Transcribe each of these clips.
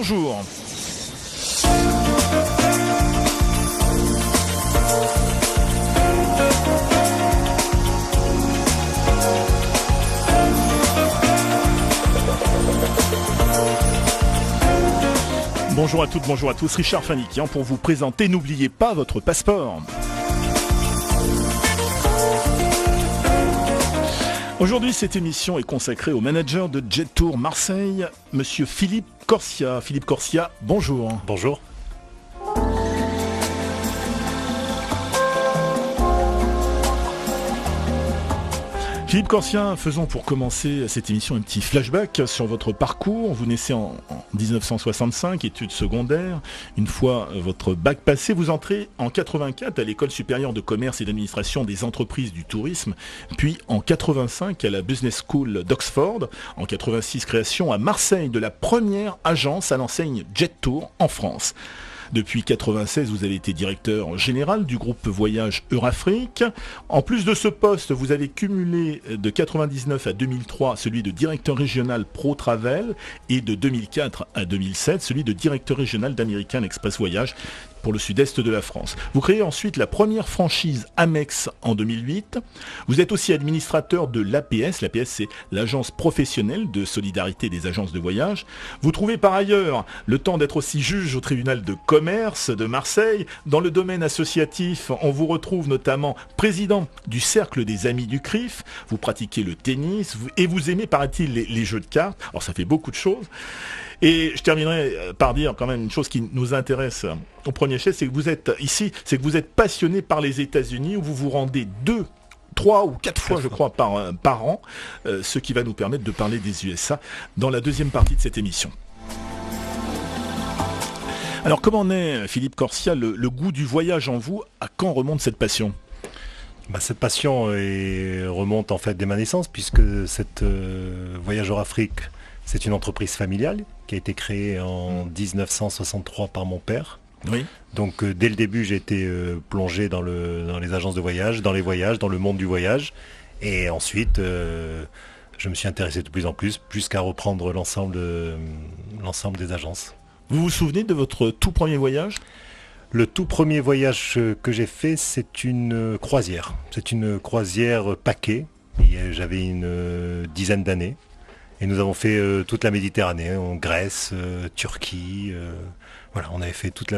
bonjour. Bonjour à toutes, bonjour à tous, Richard Fanikian pour vous présenter N'oubliez pas votre passeport. Aujourd'hui, cette émission est consacrée au manager de Jet Tour Marseille, monsieur Philippe Corsia. Philippe Corsia, bonjour. Bonjour. Philippe Corsia, faisons pour commencer cette émission un petit flashback sur votre parcours. Vous naissez en 1965, études secondaires. Une fois votre bac passé, vous entrez en 84 à l'École supérieure de commerce et d'administration des entreprises du tourisme, puis en 85 à la Business School d'Oxford. En 86, création à Marseille de la première agence à l'enseigne Jet Tour en France. Depuis 1996, vous avez été directeur général du groupe Voyage Eurafrique. En plus de ce poste, vous avez cumulé de 1999 à 2003 celui de directeur régional Pro Travel et de 2004 à 2007 celui de directeur régional d'American Express Voyage pour le sud-est de la France. Vous créez ensuite la première franchise Amex en 2008. Vous êtes aussi administrateur de l'APS. L'APS, c'est l'agence professionnelle de solidarité des agences de voyage. Vous trouvez par ailleurs le temps d'être aussi juge au tribunal de commerce de Marseille. Dans le domaine associatif, on vous retrouve notamment président du Cercle des Amis du CRIF. Vous pratiquez le tennis et vous aimez, paraît-il, les jeux de cartes. Alors ça fait beaucoup de choses. Et je terminerai par dire quand même une chose qui nous intéresse au premier chef, c'est que vous êtes ici, c'est que vous êtes passionné par les États-Unis, où vous vous rendez 2, 3 ou 4 fois, je crois, par an, ce qui va nous permettre de parler des USA dans la deuxième partie de cette émission. Alors comment naît, Philippe Corsia, le goût du voyage en vous? À quand remonte cette passion? Cette passion remonte en fait dès ma naissance, puisque cette Voyage Eurafrique, c'est une entreprise familiale qui a été créée en 1963 par mon père. Oui. Donc dès le début, j'ai été plongé dans les agences de voyage, dans les voyages, dans le monde du voyage. Et ensuite, je me suis intéressé de plus en plus, jusqu'à reprendre l'ensemble des agences. Vous vous souvenez de votre tout premier voyage ? Le tout premier voyage que j'ai fait, c'est une croisière. C'est une croisière paquet. J'avais une dizaine d'années. Et nous avons fait toute la Méditerranée, en Grèce, Turquie. Voilà, on avait fait toute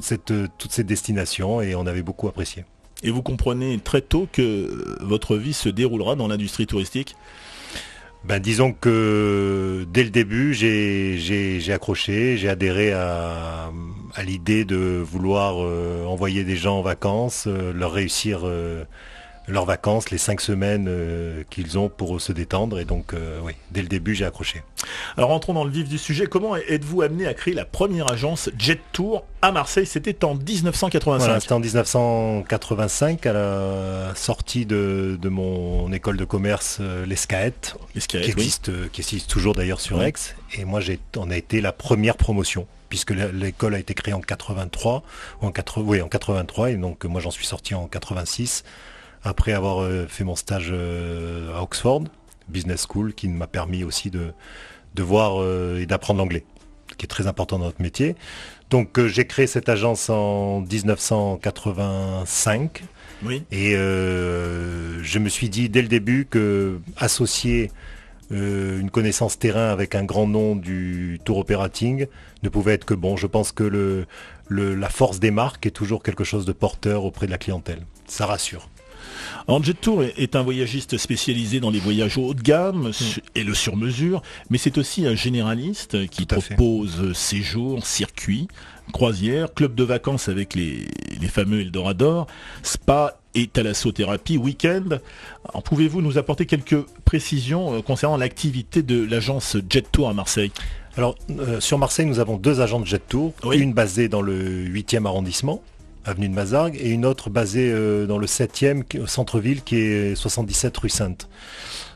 cette destination et on avait beaucoup apprécié. Et vous comprenez très tôt que votre vie se déroulera dans l'industrie touristique ? Disons que dès le début, j'ai accroché, j'ai adhéré à l'idée de vouloir envoyer des gens en vacances, leur réussir leurs vacances, les 5 semaines qu'ils ont pour se détendre. Et donc, oui, dès le début, j'ai accroché. Alors, entrons dans le vif du sujet. Comment êtes-vous amené à créer la première agence Jet Tour à Marseille? C'était en 1985. Voilà, c'était en 1985, à la sortie de mon école de commerce, l'ESCAET, qui existe toujours d'ailleurs sur Aix. Et moi, on a été la première promotion, puisque l'école a été créée en 83, en 83, et donc moi, j'en suis sorti en 86. Après avoir fait mon stage à Oxford, Business School, qui m'a permis aussi de voir et d'apprendre l'anglais, qui est très important dans notre métier. Donc j'ai créé cette agence en 1985. Oui. Et je me suis dit dès le début que associer une connaissance terrain avec un grand nom du tour operating ne pouvait être que bon. Je pense que la force des marques est toujours quelque chose de porteur auprès de la clientèle. Ça rassure. Alors, Jet Tour est un voyagiste spécialisé dans les voyages haut de gamme et le sur-mesure, mais c'est aussi un généraliste qui propose séjours, circuits, croisières, clubs de vacances avec les fameux Eldorado, spa et thalassothérapie, week-end. Alors, pouvez-vous nous apporter quelques précisions concernant l'activité de l'agence Jet Tour à Marseille ? Alors, sur Marseille, nous avons 2 agences Jet Tour, une basée dans le 8e arrondissement, avenue de Mazargues, et une autre basée dans le 7e au centre-ville, qui est 77 rue Sainte.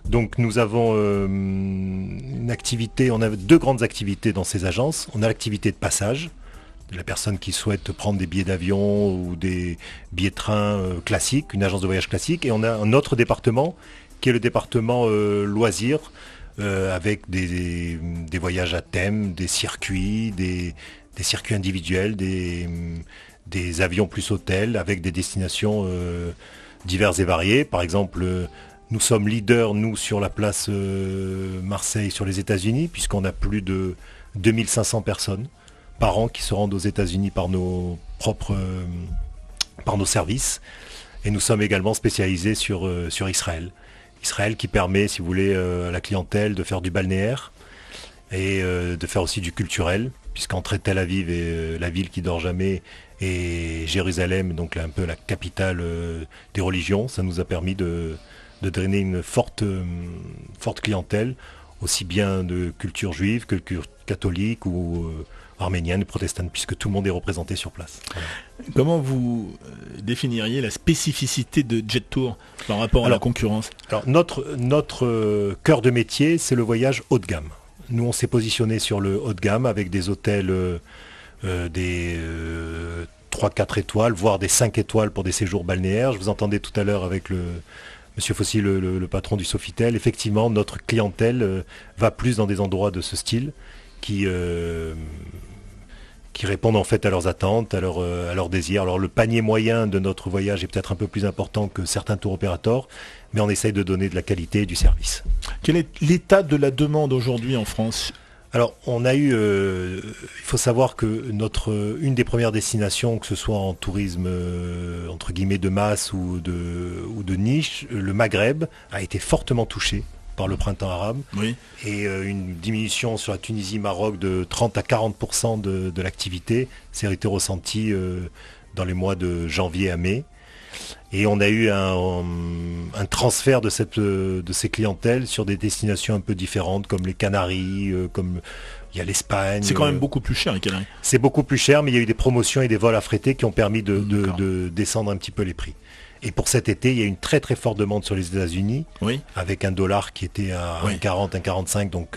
Donc nous avons une activité, on a 2 grandes activités dans ces agences. On a l'activité de passage, de la personne qui souhaite prendre des billets d'avion ou des billets de train classiques, une agence de voyage classique, et on a un autre département qui est le département loisirs, avec des voyages à thème, des circuits, des circuits individuels, des avions plus hôtels, avec des destinations diverses et variées. Par exemple, nous sommes leaders, nous, sur la place Marseille, sur les États-Unis, puisqu'on a plus de 2500 personnes par an qui se rendent aux États-Unis par nos services. Et nous sommes également spécialisés sur Israël. Israël qui permet, si vous voulez, à la clientèle de faire du balnéaire et de faire aussi du culturel, puisqu'entre Tel Aviv et la ville qui dort jamais et Jérusalem, donc là, un peu la capitale des religions, ça nous a permis de drainer une forte clientèle, aussi bien de culture juive que catholique ou arménienne, protestante, puisque tout le monde est représenté sur place. Voilà. Comment vous définiriez la spécificité de Jet Tour par rapport à la concurrence ? Alors notre cœur de métier, c'est le voyage haut de gamme. Nous, on s'est positionné sur le haut de gamme avec des hôtels des 3-4 étoiles, voire des 5 étoiles pour des séjours balnéaires. Je vous entendais tout à l'heure avec Monsieur Fossy, le patron du Sofitel. Effectivement, notre clientèle va plus dans des endroits de ce style qui répondent en fait à leurs attentes, à leurs désirs. Alors le panier moyen de notre voyage est peut-être un peu plus important que certains tour opérateurs, mais on essaye de donner de la qualité et du service. Quel est l'état de la demande aujourd'hui en France ? Alors on a eu, il faut savoir que une des premières destinations, que ce soit en tourisme entre guillemets de masse ou de niche, le Maghreb a été fortement touché par le printemps arabe, oui. Et une diminution sur la Tunisie, Maroc de 30 à 40% de l'activité s'est été ressentie dans les mois de janvier à mai. Et on a eu un transfert de ces clientèles sur des destinations un peu différentes, comme les Canaries, comme il y a l'Espagne. C'est quand même beaucoup plus cher, les Canaries. C'est beaucoup plus cher, mais il y a eu des promotions et des vols affrétés qui ont permis de descendre un petit peu les prix. Et pour cet été, il y a une très très forte demande sur les États-Unis, oui. Avec un dollar qui était à 1,40, 1,45, donc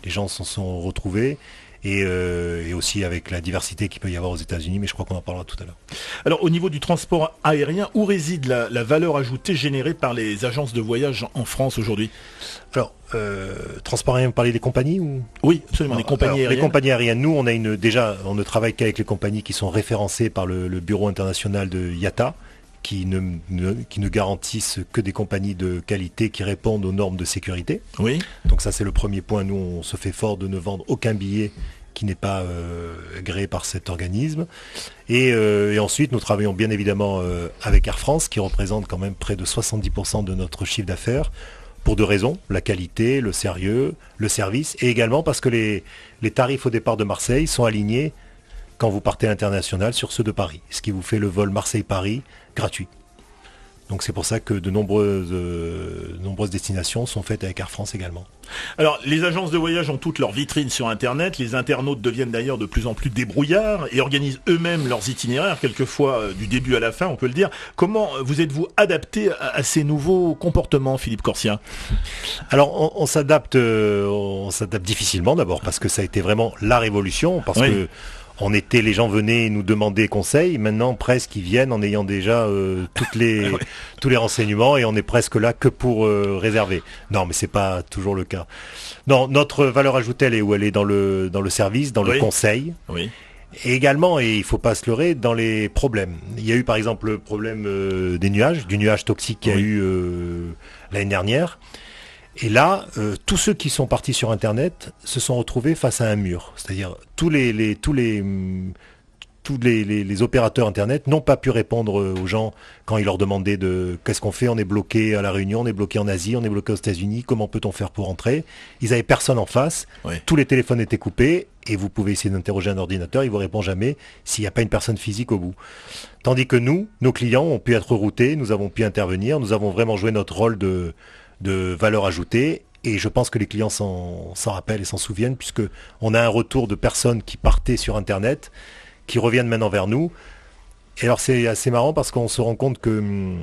les gens s'en sont retrouvés. Et aussi avec la diversité qu'il peut y avoir aux États-Unis, mais je crois qu'on en parlera tout à l'heure. Alors au niveau du transport aérien, où réside la valeur ajoutée générée par les agences de voyage en France aujourd'hui ? Alors, transport aérien, vous parlez des compagnies ou... Oui, absolument, les compagnies aériennes. Les compagnies aériennes, nous, on ne travaille qu'avec les compagnies qui sont référencées par le Bureau international de IATA, qui ne garantissent que des compagnies de qualité qui répondent aux normes de sécurité. Oui. Donc ça, c'est le premier point. Nous, on se fait fort de ne vendre aucun billet qui n'est pas agréé par cet organisme. Et ensuite, nous travaillons bien évidemment avec Air France, qui représente quand même près de 70% de notre chiffre d'affaires, pour deux raisons: la qualité, le sérieux, le service, et également parce que les tarifs au départ de Marseille sont alignés quand vous partez à l'international sur ceux de Paris, ce qui vous fait le vol Marseille-Paris gratuit. Donc c'est pour ça que de nombreuses destinations sont faites avec Air France également. Alors les agences de voyage ont toutes leurs vitrines sur Internet, les internautes deviennent d'ailleurs de plus en plus débrouillards et organisent eux-mêmes leurs itinéraires, quelquefois du début à la fin, on peut le dire. Comment vous êtes-vous adapté à ces nouveaux comportements, Philippe Corsia ? Alors on s'adapte difficilement d'abord, parce que ça a été vraiment la révolution, parce que les gens venaient nous demander conseil. Maintenant, presque, ils viennent en ayant déjà tous les renseignements, et on est presque là que pour réserver. Non, mais c'est pas toujours le cas. Non, notre valeur ajoutée, elle est où ? Elle est dans le service, dans le conseil. Oui. Et également, et il faut pas se leurrer, dans les problèmes. Il y a eu par exemple le problème du nuage toxique qu'il y a eu l'année dernière. Et là, tous ceux qui sont partis sur Internet se sont retrouvés face à un mur. C'est-à-dire tous les opérateurs Internet n'ont pas pu répondre aux gens quand ils leur demandaient qu'est-ce qu'on fait, on est bloqué à La Réunion, on est bloqué en Asie, on est bloqué aux États-Unis, comment peut-on faire pour rentrer ? Ils n'avaient personne en face, tous les téléphones étaient coupés, et vous pouvez essayer d'interroger un ordinateur, il ne vous répond jamais s'il n'y a pas une personne physique au bout. Tandis que nous, nos clients ont pu être routés, nous avons pu intervenir, nous avons vraiment joué notre rôle de valeur ajoutée, et je pense que les clients s'en rappellent et s'en souviennent, puisque on a un retour de personnes qui partaient sur Internet, qui reviennent maintenant vers nous. Et alors c'est assez marrant, parce qu'on se rend compte que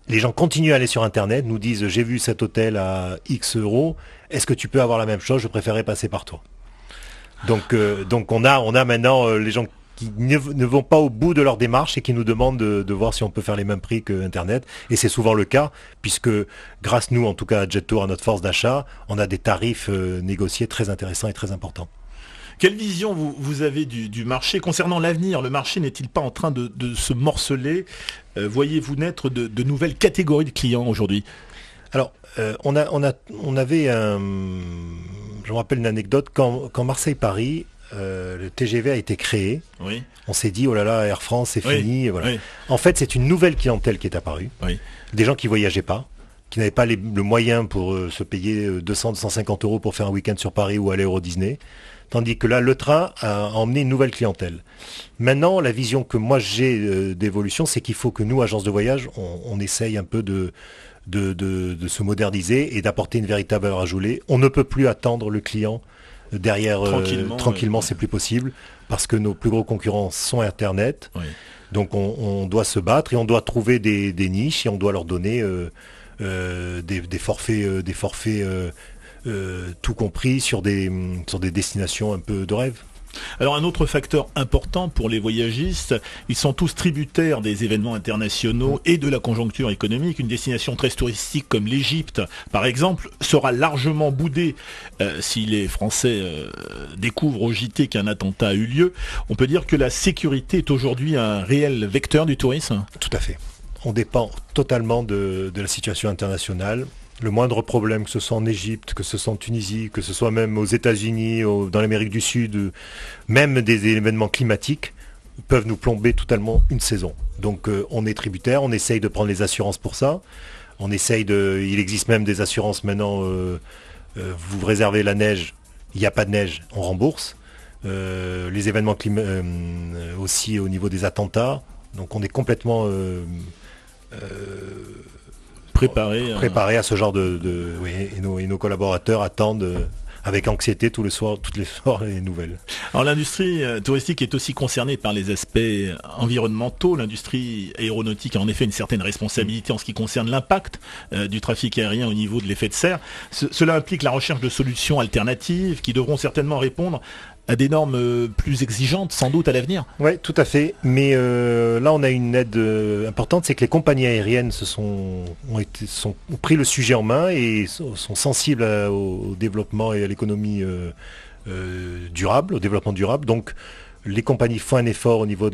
les gens continuent à aller sur Internet, nous disent: j'ai vu cet hôtel à X euros, est-ce que tu peux avoir la même chose, je préférerais passer par toi. Donc on a maintenant les gens qui ne vont pas au bout de leur démarche et qui nous demandent de voir si on peut faire les mêmes prix que Internet. Et c'est souvent le cas, puisque grâce nous, en tout cas à Jet-Tour, à notre force d'achat, on a des tarifs négociés très intéressants et très importants. Quelle vision vous avez du marché concernant l'avenir? Le marché n'est-il pas en train de se morceler? Voyez-vous naître de nouvelles catégories de clients aujourd'hui? Alors, on avait je me rappelle une anecdote, quand Marseille-Paris, le TGV a été créé, oui. On s'est dit, oh là là, Air France, c'est fini. Voilà. Oui. En fait, c'est une nouvelle clientèle qui est apparue, des gens qui voyageaient pas, qui n'avaient pas le moyen pour se payer 200-250 euros pour faire un week-end sur Paris ou aller Euro Disney. Tandis que là, le train a emmené une nouvelle clientèle. Maintenant, la vision que moi j'ai d'évolution, c'est qu'il faut que nous, agences de voyage, on essaye un peu de se moderniser et d'apporter une véritable valeur ajoutée. On ne peut plus attendre le client derrière tranquillement, c'est plus possible, parce que nos plus gros concurrents sont Internet. Oui. Donc on doit se battre et on doit trouver des niches et on doit leur donner des forfaits tout compris sur des destinations un peu de rêve. Alors un autre facteur important pour les voyagistes, ils sont tous tributaires des événements internationaux et de la conjoncture économique. Une destination très touristique comme l'Égypte, par exemple, sera largement boudée si les Français découvrent au JT qu'un attentat a eu lieu. On peut dire que la sécurité est aujourd'hui un réel vecteur du tourisme? Tout à fait. On dépend totalement de la situation internationale. Le moindre problème, que ce soit en Égypte, que ce soit en Tunisie, que ce soit même aux États-Unis, dans l'Amérique du Sud, même des événements climatiques, peuvent nous plomber totalement une saison. Donc on est tributaire, on essaye de prendre les assurances pour ça. Il existe même des assurances maintenant, vous réservez la neige, il n'y a pas de neige, on rembourse. Les événements aussi au niveau des attentats. Donc on est complètement... préparé à ce genre oui, et nos collaborateurs attendent avec anxiété toutes les soirs les nouvelles. Alors l'industrie touristique est aussi concernée par les aspects environnementaux. L'industrie aéronautique a en effet une certaine responsabilité en ce qui concerne l'impact du trafic aérien au niveau de l'effet de serre. Cela implique la recherche de solutions alternatives qui devront certainement répondre à des normes plus exigeantes, sans doute, à l'avenir. Oui, tout à fait. Mais là, on a une aide importante, c'est que les compagnies aériennes ont pris le sujet en main et sont sensibles au développement et à l'économie durable, au développement durable. Donc, les compagnies font un effort au niveau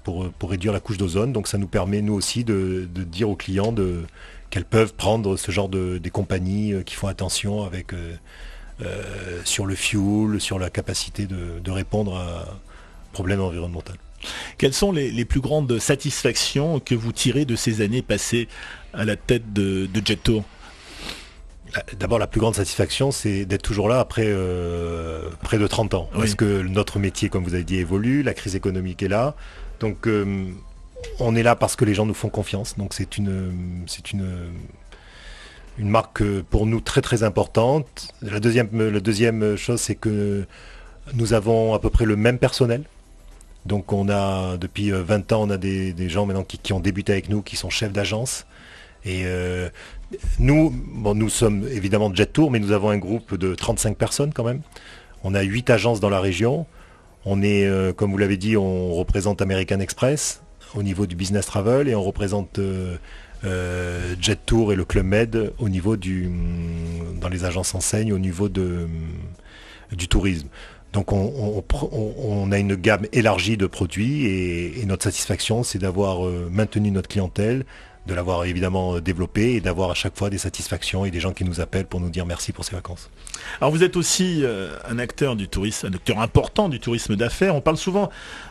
pour réduire la couche d'ozone. Donc, ça nous permet, nous aussi, de dire aux clients qu'elles peuvent prendre ce genre des compagnies qui font attention avec... sur le fuel, sur la capacité de répondre à un problème environnemental. Quelles sont les plus grandes satisfactions que vous tirez de ces années passées à la tête de Jet-Tour? D'abord, la plus grande satisfaction, c'est d'être toujours là après près de 30 ans. Oui. Parce que notre métier, comme vous avez dit, évolue, la crise économique est là. Donc, on est là parce que les gens nous font confiance. Donc, c'est une marque pour nous très très importante. La deuxième chose, c'est que nous avons à peu près le même personnel. Donc on a depuis 20 ans, on a des gens maintenant qui ont débuté avec nous, qui sont chefs d'agence. Et nous sommes évidemment Jet-Tour, mais nous avons un groupe de 35 personnes quand même. On a 8 agences dans la région. On est, comme vous l'avez dit, on représente American Express au niveau du business travel et on représente... Jet-Tour et le Club Med au niveau dans les agences enseignes au niveau du tourisme. Donc on a une gamme élargie de produits et notre satisfaction, c'est d'avoir maintenu notre clientèle, de l'avoir évidemment développée et d'avoir à chaque fois des satisfactions et des gens qui nous appellent pour nous dire merci pour ces vacances. Alors vous êtes aussi un acteur du tourisme, un acteur important du tourisme d'affaires. On parle souvent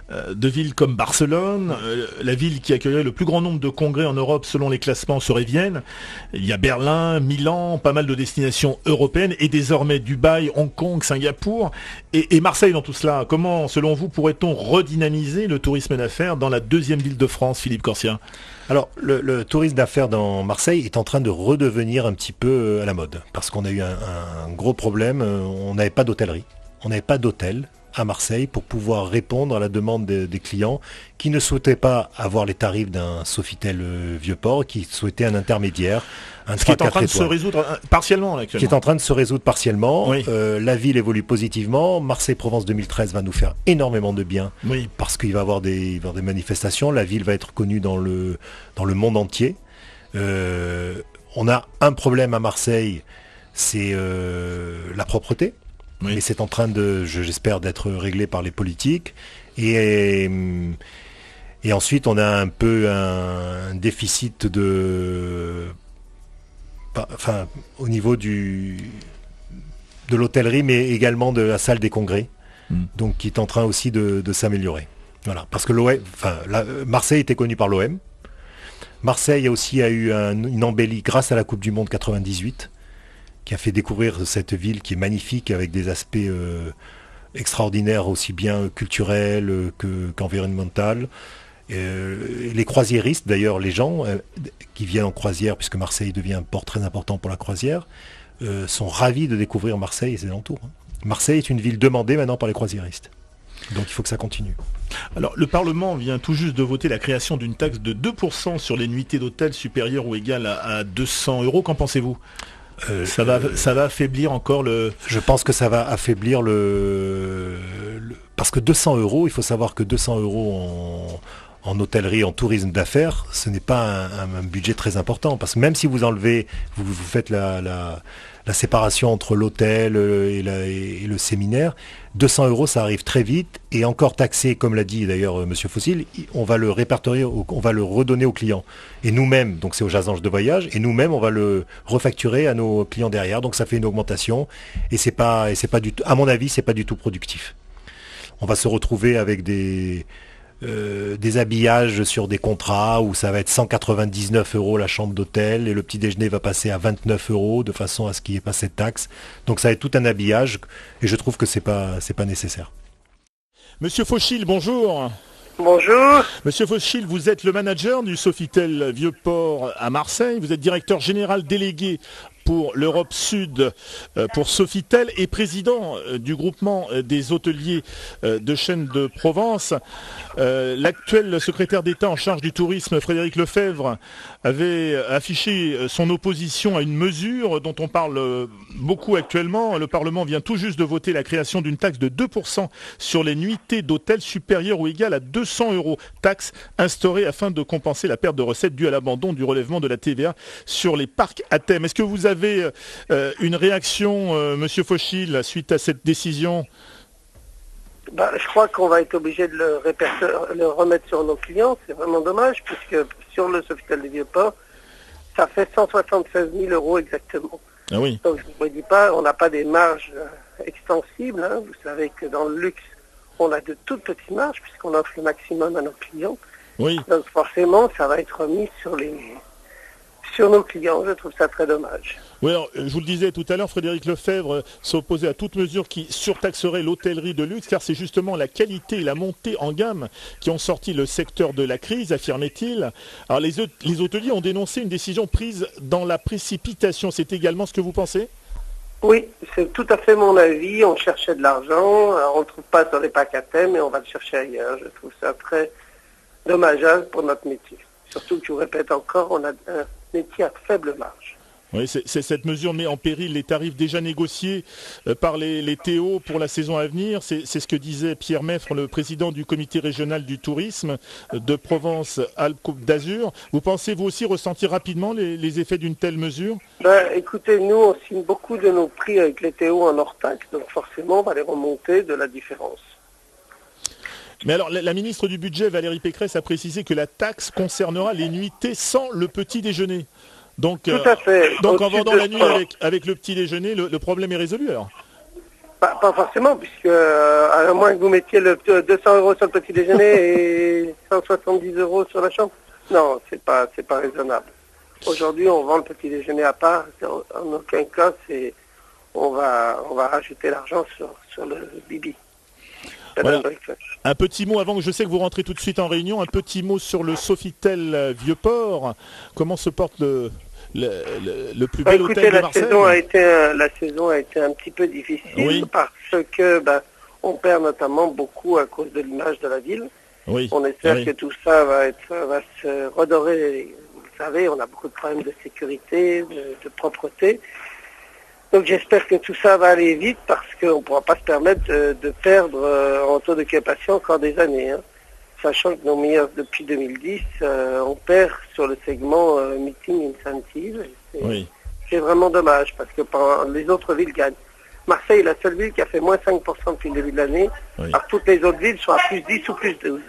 de villes comme Barcelone, la ville qui accueillerait le plus grand nombre de congrès en Europe selon les classements serait Vienne. Il y a Berlin, Milan, pas mal de destinations européennes et désormais Dubaï, Hong Kong, Singapour et Marseille dans tout cela. Comment, selon vous, pourrait-on redynamiser le tourisme d'affaires dans la deuxième ville de France, Philippe Corsia? Alors, le tourisme d'affaires dans Marseille est en train de redevenir un petit peu à la mode, parce qu'on a eu un gros problème, on n'avait pas d'hôtellerie, on n'avait pas d'hôtel à Marseille pour pouvoir répondre à la demande des clients qui ne souhaitaient pas avoir les tarifs d'un Sofitel Vieux-Port, qui souhaitaient un intermédiaire un 3-4 étoiles. Qui est en train de se résoudre partiellement, actuellement. Qui est en train de se résoudre partiellement. Oui. La ville évolue positivement. Marseille-Provence 2013 va nous faire énormément de bien. Oui. Parce qu'il va y avoir des manifestations. La ville va être connue dans le monde entier. On a un problème à Marseille, c'est la propreté. Oui. Mais c'est en train j'espère, d'être réglé par les politiques. Et ensuite, on a un peu un déficit au niveau de l'hôtellerie, mais également de la salle des congrès, donc qui est en train aussi de s'améliorer. Voilà, parce que Marseille était connu par l'OM. Marseille a eu une embellie grâce à la Coupe du Monde 98, qui a fait découvrir cette ville qui est magnifique avec des aspects extraordinaires, aussi bien culturels qu'environnementaux. Les croisiéristes, d'ailleurs, les gens qui viennent en croisière, puisque Marseille devient un port très important pour la croisière, sont ravis de découvrir Marseille et ses alentours. Marseille est une ville demandée maintenant par les croisiéristes. Donc il faut que ça continue. Alors le Parlement vient tout juste de voter la création d'une taxe de 2% sur les nuitées d'hôtel supérieures ou égales à 200 €. Qu'en pensez-vous ? Ça va affaiblir encore le... Je pense que ça va affaiblir parce que 200 €, il faut savoir que 200 € en hôtellerie, en tourisme d'affaires, ce n'est pas un budget très important. Parce que même si vous enlevez, vous faites la séparation entre l'hôtel et le séminaire, 200 €, ça arrive très vite. Et encore taxé, comme l'a dit d'ailleurs M. Fossil, on va le répertorier, on va le redonner aux clients. Et nous-mêmes, donc c'est aux agences de voyage, et nous-mêmes, on va le refacturer à nos clients derrière. Donc ça fait une augmentation. Et c'est pas du tout, à mon avis, c'est pas du tout productif. On va se retrouver avec des habillages sur des contrats où ça va être 199 € la chambre d'hôtel et le petit déjeuner va passer à 29 € de façon à ce qu'il n'y ait pas cette taxe. Donc ça va être tout un habillage et je trouve que c'est pas nécessaire. Monsieur Fauchil, bonjour. Bonjour. Monsieur Fauchil, vous êtes le manager du Sofitel Vieux-Port à Marseille. Vous êtes directeur général délégué pour l'Europe Sud pour Sofitel et président du groupement des hôteliers de Chênes de Provence. L'actuel secrétaire d'État en charge du tourisme, Frédéric Lefebvre, avait affiché son opposition à une mesure dont on parle beaucoup actuellement. Le Parlement vient tout juste de voter la création d'une taxe de 2% sur les nuitées d'hôtels supérieures ou égales à 200 €. Taxe instaurée afin de compenser la perte de recettes due à l'abandon du relèvement de la TVA sur les parcs à thème. Est-ce que vous avez une réaction, Monsieur Fauchil, suite à cette décision ? Je crois qu'on va être obligé de le remettre sur nos clients. C'est vraiment dommage, puisque sur le Sofitel du Vieux-Port, ça fait 176 000 € exactement. Ah oui. Donc je ne vous dis pas, on n'a pas des marges extensibles. Vous savez que dans le luxe, on a de toutes petites marges, puisqu'on offre le maximum à nos clients. Oui. Donc forcément, ça va être remis sur nos clients. Je trouve ça très dommage. Oui, alors, je vous le disais tout à l'heure, Frédéric Lefebvre s'opposait à toute mesure qui surtaxerait l'hôtellerie de luxe, car c'est justement la qualité et la montée en gamme qui ont sorti le secteur de la crise, affirmait-il. Alors les hôteliers ont dénoncé une décision prise dans la précipitation. C'est également ce que vous pensez ? Oui, c'est tout à fait mon avis. On cherchait de l'argent, on ne le trouve pas sur les packs à thème et on va le chercher ailleurs. Je trouve ça très dommageable pour notre métier. Surtout que, je vous répète encore, on a un métier à faible marge. Oui, cette mesure met en péril les tarifs déjà négociés par les TO pour la saison à venir. C'est ce que disait Pierre Meffre, le président du comité régional du tourisme de Provence-Alpes-Côte d'Azur. Vous pensez vous aussi ressentir rapidement les effets d'une telle mesure ? Écoutez, nous on signe beaucoup de nos prix avec les TO en hors taxe, donc forcément on va les remonter de la différence. Mais alors, la ministre du Budget, Valérie Pécresse, a précisé que la taxe concernera les nuitées sans le petit déjeuner. Donc, tout à fait. Donc en vendant la nuit avec le petit déjeuner, le problème est résolu alors ? Pas forcément, puisque à moins que vous mettiez 200 € sur le petit déjeuner et 170 € sur la chambre. Non, c'est pas raisonnable. Aujourd'hui, on vend le petit déjeuner à part. En aucun cas, on va rajouter l'argent sur le bibi. Voilà. Un petit mot avant que je sais que vous rentrez tout de suite en réunion, un petit mot sur le Sofitel Vieux-Port. Comment se porte le plus bel hôtel de Marseille ? La saison a été un petit peu difficile parce que on perd notamment beaucoup à cause de l'image de la ville. Oui. On espère que tout ça va se redorer savez, on a beaucoup de problèmes de sécurité, de propreté. Donc j'espère que tout ça va aller vite parce qu'on ne pourra pas se permettre de perdre en taux d'occupation encore des années. Hein. Sachant que nos meilleurs, depuis 2010, on perd sur le segment meeting incentive. C'est vraiment dommage parce que les autres villes gagnent. Marseille est la seule ville qui a fait moins 5% depuis le début de l'année. Alors toutes les autres villes sont à plus 10 ou plus 12.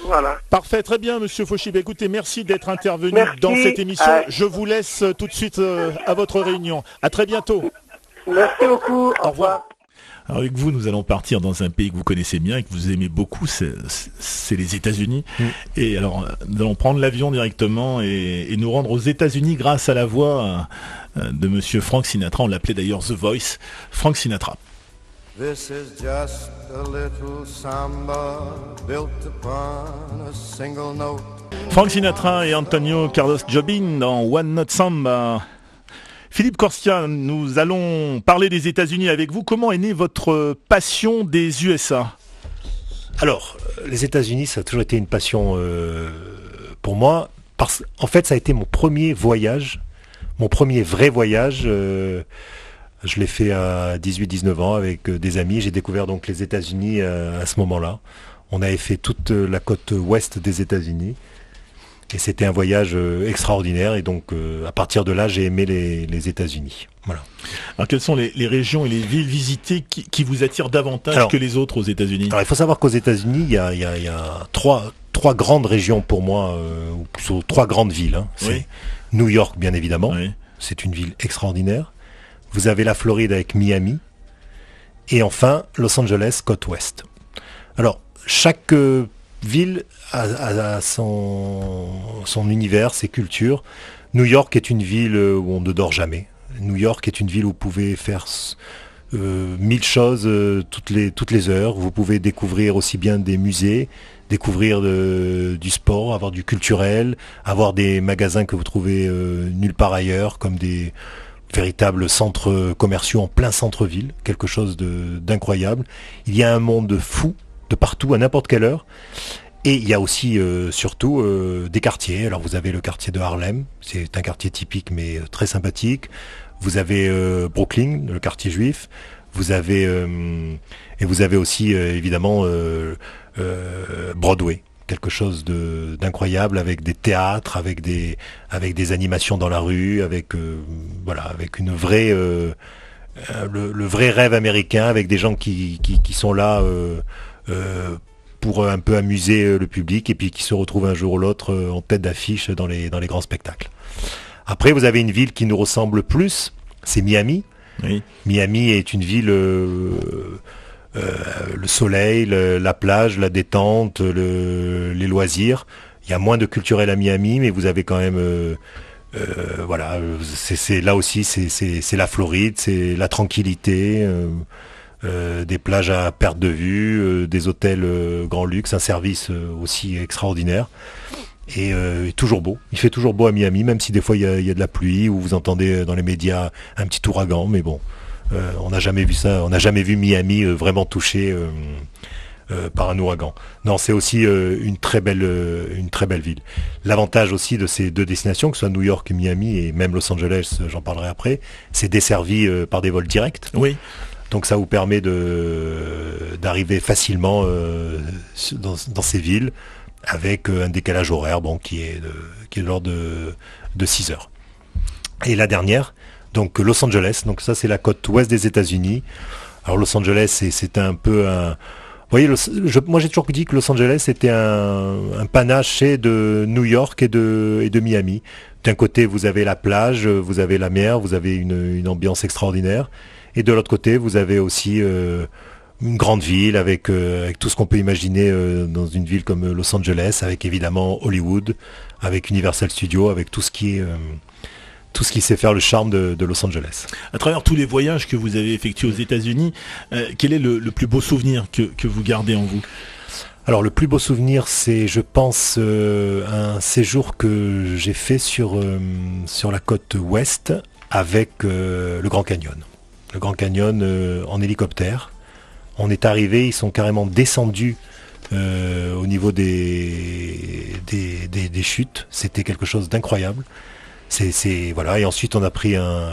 Voilà. Parfait, très bien, Monsieur Fauchy. Écoutez, merci d'être intervenu dans cette émission. Je vous laisse tout de suite à votre réunion. À très bientôt. Merci beaucoup. Au revoir. Alors avec vous, nous allons partir dans un pays que vous connaissez bien et que vous aimez beaucoup, c'est les États-Unis. Et alors, nous allons prendre l'avion directement et nous rendre aux États-Unis grâce à la voix de Monsieur Frank Sinatra. On l'appelait d'ailleurs The Voice. Frank Sinatra. This is just a little samba built upon a single note. Frank Sinatra et Antonio Carlos Jobim dans One Note Samba. Philippe Corsia, nous allons parler des États-Unis avec vous. Comment est née votre passion des USA ? Alors, les États-Unis, ça a toujours été une passion pour moi. En fait, ça a été mon premier voyage, mon premier vrai voyage. Je l'ai fait à 18-19 ans avec des amis. J'ai découvert donc les États-Unis à ce moment-là. On avait fait toute la côte ouest des États-Unis. Et c'était un voyage extraordinaire. Et donc, à partir de là, j'ai aimé les États-Unis. Voilà. Alors, quelles sont les régions et les villes visitées qui vous attirent davantage que les autres aux États-Unis ? Alors, il faut savoir qu'aux États-Unis, il y a trois grandes régions pour moi, ou plutôt trois grandes villes. Hein. C'est New York, bien évidemment. Oui. C'est une ville extraordinaire. Vous avez la Floride avec Miami. Et enfin, Los Angeles, côte ouest. Alors, chaque ville a son univers, ses cultures. New York est une ville où on ne dort jamais. New York est une ville où vous pouvez faire 1000 choses toutes les heures. Vous pouvez découvrir aussi bien des musées, découvrir du sport, avoir du culturel, avoir des magasins que vous trouvez nulle part ailleurs, comme des véritables centres commerciaux en plein centre-ville, quelque chose d'incroyable. Il y a un monde fou de partout, à n'importe quelle heure. Et il y a aussi surtout des quartiers. Alors vous avez le quartier de Harlem, c'est un quartier typique mais très sympathique. Vous avez Brooklyn, le quartier juif. Vous avez aussi évidemment Broadway, quelque chose d'incroyable avec des théâtres, avec des animations dans la rue, avec une vraie le vrai rêve américain, avec des gens qui sont là pour un peu amuser le public et puis qui se retrouvent un jour ou l'autre en tête d'affiche dans les grands spectacles. Après, vous avez une ville qui nous ressemble plus, c'est Miami. Oui. Miami est une ville, le soleil, la plage, la détente, les loisirs. Il y a moins de culturel à Miami, mais vous avez quand même, c'est là aussi, c'est la Floride, c'est la tranquillité. Des plages à perte de vue, des hôtels grand luxe, un service aussi extraordinaire et toujours beau. Il fait toujours beau à Miami, même si des fois il y a de la pluie ou vous entendez dans les médias un petit ouragan, mais bon, on n'a jamais vu ça, on n'a jamais vu Miami vraiment touché par un ouragan. Non, c'est aussi une très belle ville. L'avantage aussi de ces deux destinations, que ce soit New York et Miami et même Los Angeles, j'en parlerai après, c'est desservi par des vols directs. Oui. Donc ça vous permet d'arriver facilement dans ces villes avec un décalage horaire qui est de l'ordre de 6 heures. Et la dernière, donc Los Angeles, donc ça c'est la côte ouest des États-Unis. Alors Los Angeles c'est un peu un... Vous voyez, moi j'ai toujours dit que Los Angeles était un panache de New York et de Miami. D'un côté vous avez la plage, vous avez la mer, vous avez une ambiance extraordinaire. Et de l'autre côté, vous avez aussi une grande ville avec tout ce qu'on peut imaginer dans une ville comme Los Angeles, avec évidemment Hollywood, avec Universal Studios, avec tout ce qui sait faire le charme de Los Angeles. À travers tous les voyages que vous avez effectués aux États-Unis, quel est le plus beau souvenir que vous gardez en vous ? Alors le plus beau souvenir, c'est, je pense, un séjour que j'ai fait sur la côte ouest avec le Grand Canyon. Le Grand Canyon en hélicoptère. On est arrivé, ils sont carrément descendus Au niveau des chutes, c'était quelque chose d'incroyable. Voilà. Et ensuite, on a pris un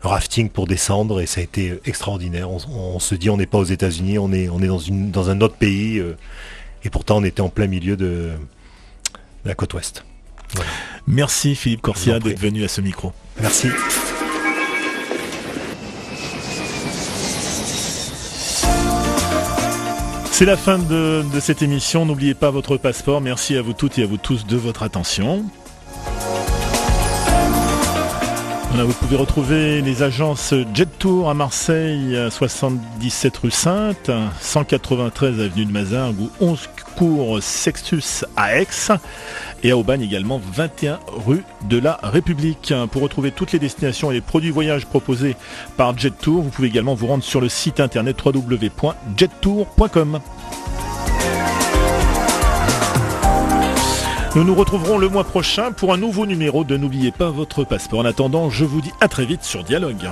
rafting pour descendre et ça a été extraordinaire. On se dit, on n'est pas aux États-Unis, on est dans un autre pays et pourtant on était en plein milieu de la côte ouest. Voilà. Merci Philippe Corsia d'être venu à ce micro. Merci. C'est la fin de cette émission. N'oubliez pas votre passeport. Merci à vous toutes et à vous tous de votre attention. Voilà, vous pouvez retrouver les agences Jet Tour à Marseille, 77 rue Sainte, 193 avenue de Mazargues ou 11 cours Sextus à Aix. Et à Aubagne également, 21 rue de la République. Pour retrouver toutes les destinations et les produits voyages proposés par Jet Tour, vous pouvez également vous rendre sur le site internet www.jettour.com. Nous nous retrouverons le mois prochain pour un nouveau numéro de N'oubliez pas votre passeport. En attendant, je vous dis à très vite sur Dialogue.